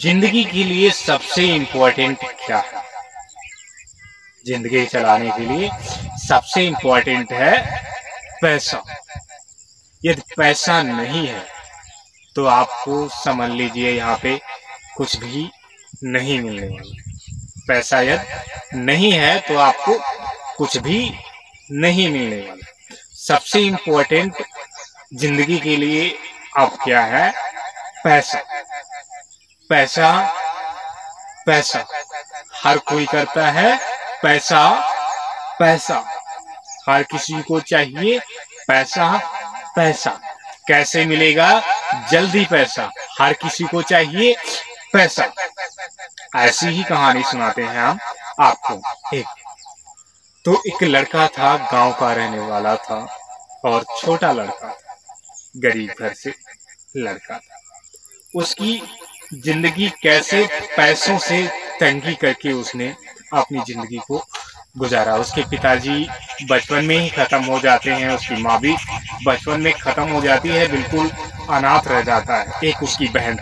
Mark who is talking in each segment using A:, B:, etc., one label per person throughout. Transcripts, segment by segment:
A: जिंदगी के लिए सबसे इम्पोर्टेंट क्या है? जिंदगी चलाने के लिए सबसे इम्पोर्टेंट है पैसा। यदि पैसा नहीं है तो आपको समझ लीजिए यहाँ पे कुछ भी नहीं मिलने वाला। पैसा यदि नहीं है तो आपको कुछ भी नहीं मिलने वाला। सबसे इम्पोर्टेंट जिंदगी के लिए अब क्या है? पैसा। पैसा पैसा हर कोई करता है। पैसा पैसा हर किसी को चाहिए। पैसा पैसा कैसे मिलेगा? जल्दी पैसा हर किसी को चाहिए। पैसा। ऐसी ही कहानी सुनाते हैं हम आपको। एक लड़का था, गांव का रहने वाला था और छोटा लड़का था, गरीब घर से लड़का था। उसकी जिंदगी कैसे पैसों से तंगी करके उसने अपनी जिंदगी को गुजारा। उसके पिताजी बचपन में ही खत्म हो जाते हैं, उसकी माँ भी बचपन में खत्म हो जाती है, बिल्कुल अनाथ रह जाता है। एक उसकी बहन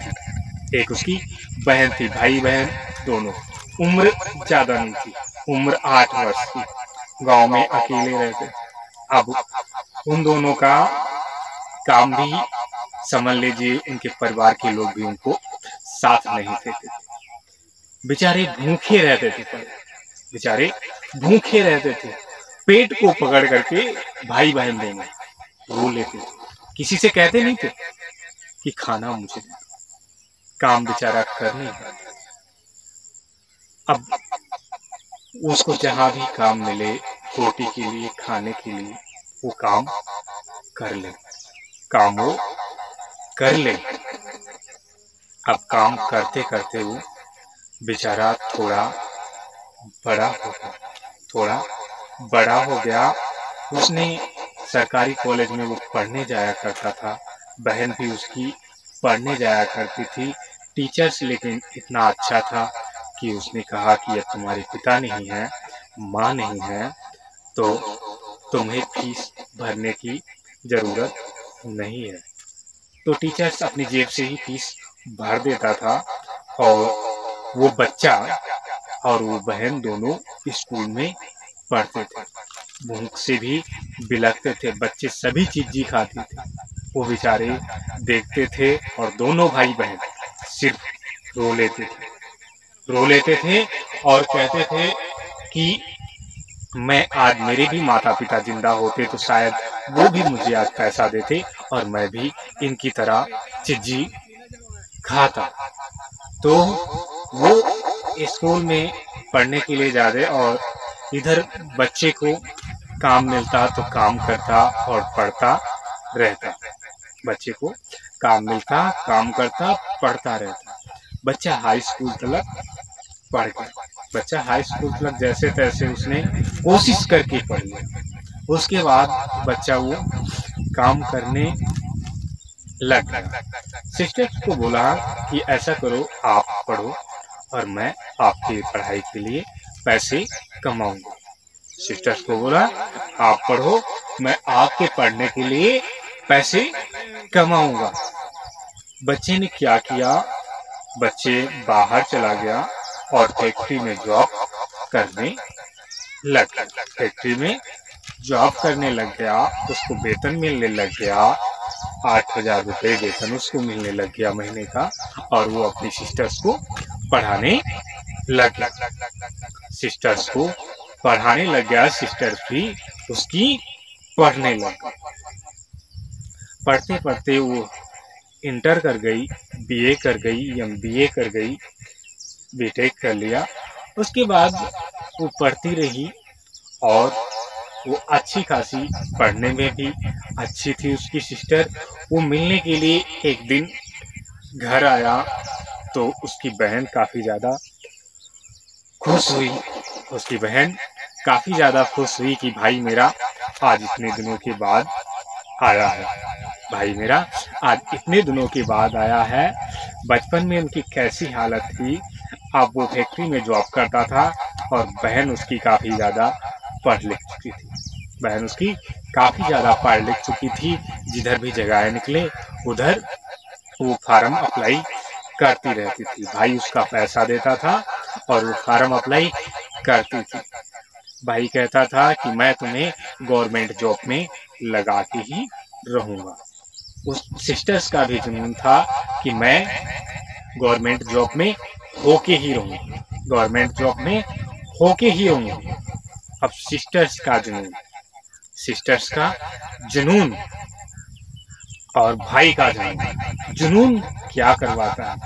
A: थी, भाई बहन दोनों। उम्र ज्यादा नहीं थी, उम्र 8 वर्ष की। गांव में अकेले रहते थे। अब उन दोनों का काम भी समझ लीजिए, उनके परिवार के लोग भी उनको साथ नहीं देते थे। बेचारे भूखे रहते थे। पेट को पकड़ करके भाई बहन दोनों रो लेते थे। किसी से कहते नहीं थे कि खाना मुझे दे। काम बेचारा कर नहीं पाता। अब उसको जहां भी काम मिले रोटी के लिए, खाने के लिए, वो काम कर ले। अब काम करते करते वो बेचारा थोड़ा बड़ा हो गया। उसने सरकारी कॉलेज में वो पढ़ने जाया करता था। बहन भी उसकी पढ़ने जाया करती थी। टीचर्स लेकिन इतना अच्छा था कि उसने कहा कि अब तुम्हारे पिता नहीं है, माँ नहीं है, तो तुम्हें फीस भरने की जरूरत नहीं है। तो टीचर्स अपनी जेब से ही फीस भर देता था और वो बच्चा और वो बहन दोनों स्कूल में पढ़ते थे। भूख से भी बिलखते थे। बच्चे सभी चीज़ खाते थे, वो बेचारे देखते थे और दोनों भाई बहन सिर्फ रो लेते थे और कहते थे कि मैं आज, मेरे भी माता पिता जिंदा होते तो शायद वो भी मुझे आज पैसा देते और मैं भी इनकी तरह चिज्जी खाता। तो वो स्कूल में पढ़ने के लिए जाते और इधर बच्चे को काम मिलता तो काम करता और पढ़ता रहता। बच्चे को काम मिलता, काम करता, पढ़ता रहता। बच्चा हाई स्कूल तक पढ़ गया। बच्चा हाई स्कूल तक जैसे तैसे उसने कोशिश करके पढ़ लिया। उसके बाद बच्चा वो काम करने लग गया। सिस्टर को बोला कि ऐसा करो, आप पढ़ो और मैं आपकी पढ़ाई के लिए पैसे कमाऊंगा। सिस्टर्स को बोला आप पढ़ो, मैं आपके पढ़ने के लिए पैसे कमाऊंगा। बच्चे ने क्या किया? बच्चे बाहर चला गया और फैक्ट्री में जॉब करने लग गया। उसको वेतन मिलने लग गया। 8,000 रुपये वेतन उसको मिलने लग गया महीने का। और वो अपनी सिस्टर्स को पढ़ाने लग गया। सिस्टर्स भी उसकी पढ़ने लग गई। पढ़ते पढ़ते वो इंटर कर गई, बीए कर गई, एमबीए कर गई, बीटेक कर लिया। उसके बाद वो पढ़ती रही और वो अच्छी खासी पढ़ने में भी अच्छी थी। उसकी सिस्टर वो मिलने के लिए एक दिन घर आया तो उसकी बहन काफ़ी ज़्यादा खुश हुई कि भाई मेरा आज इतने दिनों के बाद आया है। बचपन में उनकी कैसी हालत थी, अब वो फैक्ट्री में जॉब करता था और बहन उसकी काफ़ी ज़्यादा पढ़ लिख चुकी थी। जिधर भी जगह निकले उधर वो फार्म अप्लाई करती रहती थी। भाई उसका पैसा देता था और वो फार्म अप्लाई करती थी। भाई कहता था कि मैं तुम्हें गवर्नमेंट जॉब में लगा के ही रहूंगा। उस सिस्टर्स का भी जुनून था कि मैं गवर्नमेंट जॉब में होके ही रहूंगी, गवर्नमेंट जॉब में होके ही रहूंगी। अब सिस्टर्स का जुनून और भाई का जुनून, जुनून क्या करवाता है?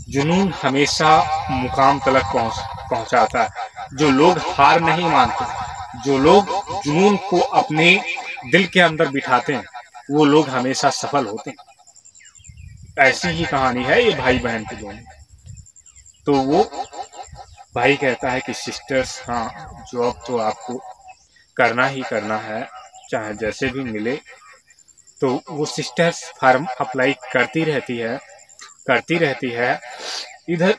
A: जुनून हमेशा मुकाम तलक पहुंचाता है। जो लोग हार नहीं मानते, जो लोग जुनून को अपने दिल के अंदर बिठाते हैं, वो लोग हमेशा सफल होते हैं। ऐसी ही कहानी है ये भाई बहन के दोनों। तो वो भाई कहता है कि सिस्टर्स, हाँ जॉब तो आपको करना ही करना है, चाहे जैसे भी मिले। तो वो सिस्टर्स फॉर्म अप्लाई करती रहती है। इधर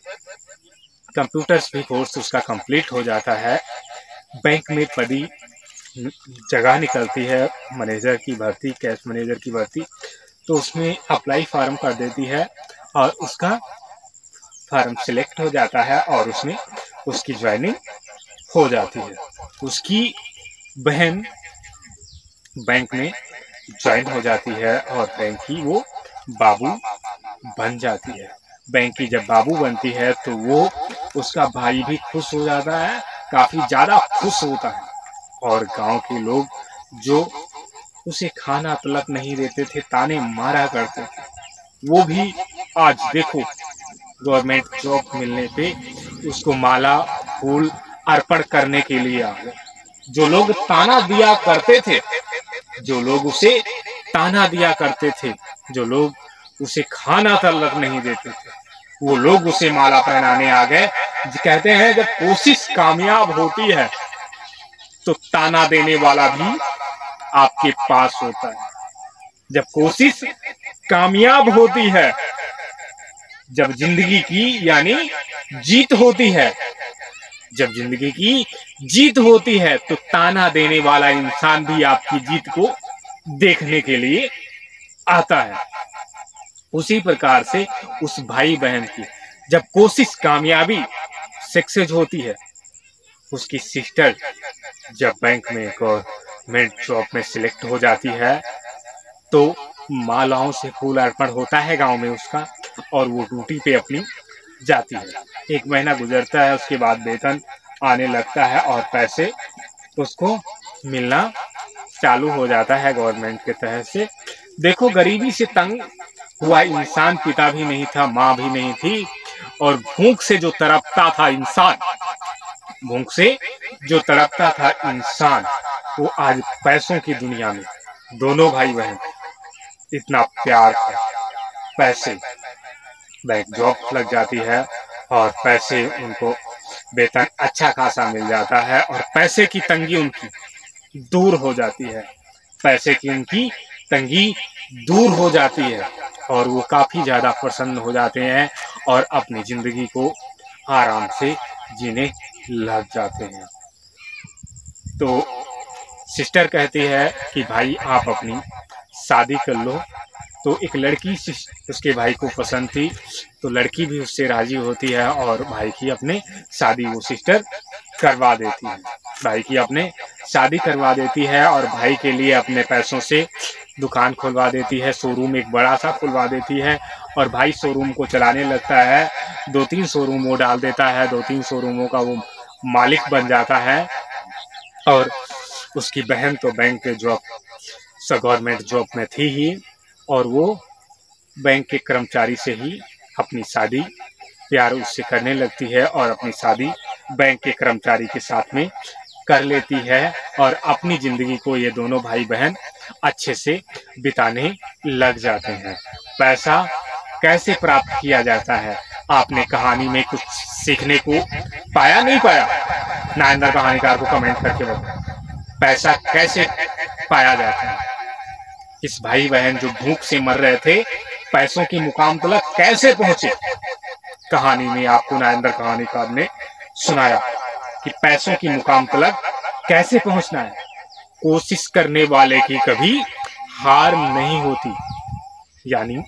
A: कंप्यूटर्स भी कोर्स उसका कंप्लीट हो जाता है। बैंक में पदी जगह निकलती है मैनेजर की भर्ती, कैश मैनेजर की भर्ती। तो उसमें अप्लाई फॉर्म कर देती है और उसका फॉर्म सिलेक्ट हो जाता है और उसमें उसकी ज्वाइनिंग हो जाती है। उसकी बहन बैंक में ज्वाइन हो जाती है और बैंक की वो बाबू बन जाती है। बैंक की जब बाबू बनती है तो वो उसका भाई भी खुश हो जाता है, काफी ज्यादा खुश होता है। और गांव के लोग जो उसे खाना तलक नहीं देते थे, ताने मारा करते थे, वो भी आज देखो गवर्नमेंट जॉब मिलने पे उसको माला फूल अर्पण करने के लिए आ गए। जो लोग ताना दिया करते थे, जो लोग उसे ताना दिया करते थे, जो लोग उसे खाना तलक नहीं देते थे, वो लोग उसे माला पहनाने आ गए। कहते हैं जब कोशिश कामयाब होती है तो ताना देने वाला भी आपके पास होता है। जब कोशिश कामयाब होती है, जब जिंदगी की यानी जीत होती है, जब जिंदगी की जीत होती है तो ताना देने वाला इंसान भी आपकी जीत को देखने के लिए आता है। उसी प्रकार से उस भाई बहन की जब कोशिश कामयाबी सक्सेस होती है, उसकी सिस्टर जब बैंक में गवर्नमेंट जॉब में सिलेक्ट हो जाती है तो मालाओं से फूल अर्पण होता है गांव में उसका, और वो ड्यूटी पे अपनी जाती है। 1 महीना गुजरता है, उसके बाद वेतन आने लगता है और पैसे उसको मिलना चालू हो जाता है गवर्नमेंट के तहत से। देखो गरीबी से तंग हुआ इंसान, पिता भी नहीं था, माँ भी नहीं थी, और भूख से जो तड़पता था इंसान, भूख से जो तड़पता था इंसान, वो आज पैसों की दुनिया में दोनों भाई बहन इतना प्यार था। पैसे, बैंक जॉब लग जाती है और पैसे उनको वेतन अच्छा खासा मिल जाता है और पैसे की तंगी उनकी दूर हो जाती है। पैसे की उनकी तंगी दूर हो जाती है और वो काफी ज्यादा प्रसन्न हो जाते हैं और अपनी जिंदगी को आराम से जीने लग जाते हैं। तो सिस्टर कहती है कि भाई आप अपनी शादी कर लो। तो एक लड़की उसके भाई को पसंद थी, तो लड़की भी उससे राजी होती है और भाई की अपने शादी वो सिस्टर करवा देती है। भाई की अपने शादी करवा देती है और भाई के लिए अपने पैसों से दुकान खुलवा देती है, शोरूम एक बड़ा सा खुलवा देती है और भाई शोरूम को चलाने लगता है। 2-3 शोरूम वो डाल देता है, 2-3 शोरूमों का वो मालिक बन जाता है। और उसकी बहन तो बैंक के जॉब, गवर्नमेंट जॉब में थी ही, और वो बैंक के कर्मचारी से ही अपनी शादी प्यार उससे करने लगती है और अपनी शादी बैंक के कर्मचारी के साथ में कर लेती है और अपनी जिंदगी को ये दोनों भाई बहन अच्छे से बिताने लग जाते हैं। पैसा कैसे प्राप्त किया जाता है, आपने कहानी में कुछ सीखने को पाया नहीं पाया? नायंदर कहानीकार को कमेंट करके बताओ, पैसा कैसे पाया जाता है? इस भाई बहन जो भूख से मर रहे थे, पैसों की मुकाम तलक कैसे पहुंचे? कहानी में आपको नायंदर कहानीकार ने सुनाया कि पैसों की मुकाम तलक कैसे पहुंचना है। कोशिश करने वाले की कभी हार नहीं होती। यानी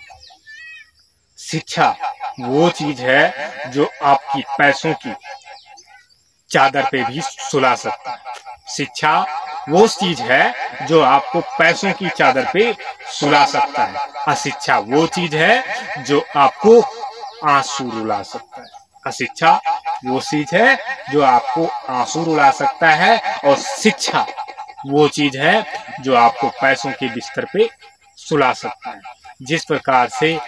A: शिक्षा वो चीज है जो आपकी पैसों की चादर पे भी सुला सकता है। शिक्षा वो चीज है जो आपको पैसों की चादर पे सुला सकता है। अशिक्षा वो चीज है जो आपको आंसू रुला सकता है। अशिक्षा वो चीज है जो आपको आंसू रुला सकता है, और शिक्षा वो चीज है जो आपको पैसों के बिस्तर पे सुला सकता है। जिस प्रकार से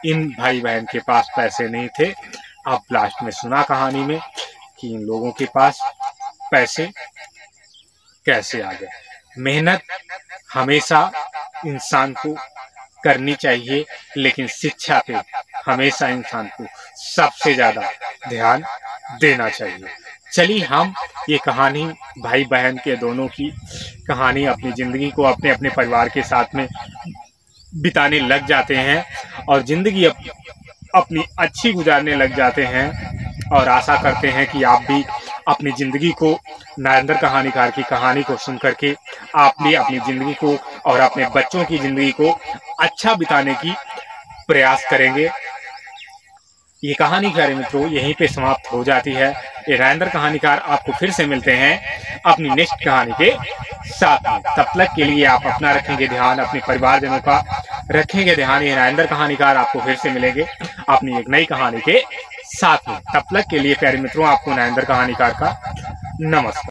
A: इन भाई बहन के पास पैसे नहीं थे, अब लास्ट में सुना कहानी में कि इन लोगों के पास पैसे कैसे आ गए। मेहनत हमेशा इंसान को करनी चाहिए, लेकिन शिक्षा पे हमेशा इंसान को सबसे ज्यादा ध्यान देना चाहिए। चलिए हम ये कहानी भाई बहन के दोनों की कहानी अपनी जिंदगी को अपने अपने परिवार के साथ में बिताने लग जाते हैं और जिंदगी अपनी अच्छी गुजारने लग जाते हैं, और आशा करते हैं कि आप भी अपनी जिंदगी को नरेंद्र कहानीकार की कहानी को सुन करके आप भी अपनी जिंदगी को और अपने बच्चों की जिंदगी को अच्छा बिताने की प्रयास करेंगे। ये कहानी प्यारे मित्रों यहीं पे समाप्त हो जाती है। ये नरेंद्र कहानीकार आपको फिर से मिलते हैं अपनी नेक्स्ट कहानी के साथ में। तब तक के लिए आप अपना रखेंगे ध्यान, अपने परिवारजनों का रखेंगे ध्यान। ये नरेंद्र कहानीकार आपको फिर से मिलेंगे अपनी एक नई कहानी के साथ में। तब तक के लिए प्यारे मित्रों आपको नरेंद्र कहानीकार का नमस्कार।